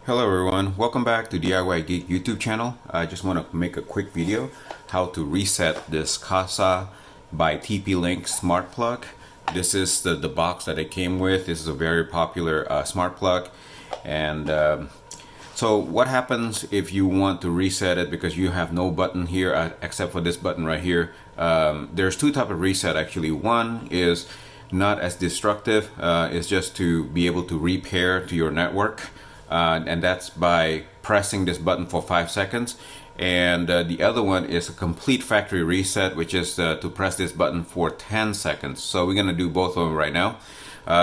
Hello everyone, welcome back to DIY Geek YouTube channel. I just want to make a quick video how to reset this Kasa by TP-Link smart plug. This is the box that it came with. This is a very popular smart plug, and so what happens if you want to reset it because you have no button here except for this button right here. There's two types of reset actually. One is not as destructive, it's just to be able to repair to your network. And that's by pressing this button for 5 seconds. And the other one is a complete factory reset, which is to press this button for 10 seconds. So we're going to do both of them right now.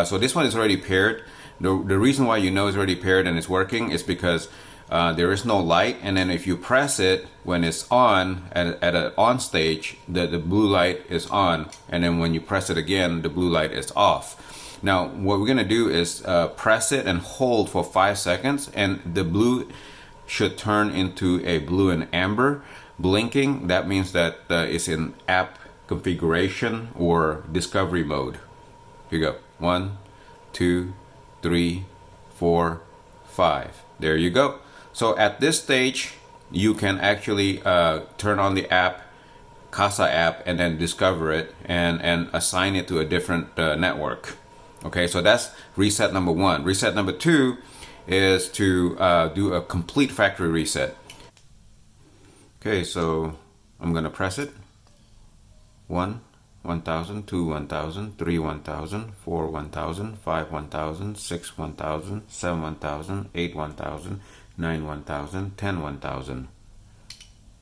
So this one is already paired. The reason why you know it's already paired and it's working is because there is no light, and then if you press it when it's on at an on stage, the blue light is on, and then when you press it again, the blue light is off. Now what we're gonna do is press it and hold for 5 seconds, and the blue should turn into a blue and amber blinking. That means that it's in app configuration or discovery mode. Here you go. 1, 2, 3, 4, 5. There you go. So at this stage you can actually turn on the app, Kasa app, and then discover it and assign it to a different network. Okay, so that's reset number one. Reset number two is to do a complete factory reset. Okay, so I'm gonna press it. 1, 1000, 2, 1000, 3, 1000, 4, 1000, 5, 1000, 6, 1000, 7, 1000, 8, 1000, 9, 1000, 10, 1000.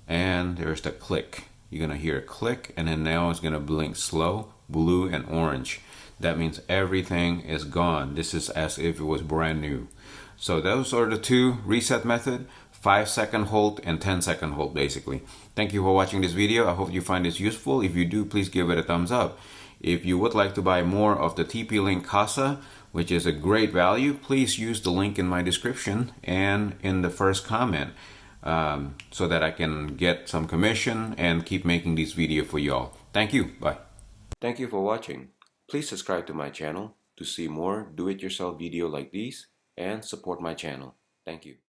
And there's the click. You're gonna hear a click, and then now it's gonna blink slow, blue and orange. That means everything is gone. This is as if it was brand new. So those are the two reset method: 5-second hold and 10-second hold basically. Thank you for watching this video. I hope you find this useful. If you do, please give it a thumbs up. If you would like to buy more of the TP-Link Kasa, which is a great value, please use the link in my description and in the first comment, so that I can get some commission and keep making these videos for y'all. Thank you. Bye. Thank you for watching. Please subscribe to my channel to see more do-it-yourself video like these and support my channel. Thank you.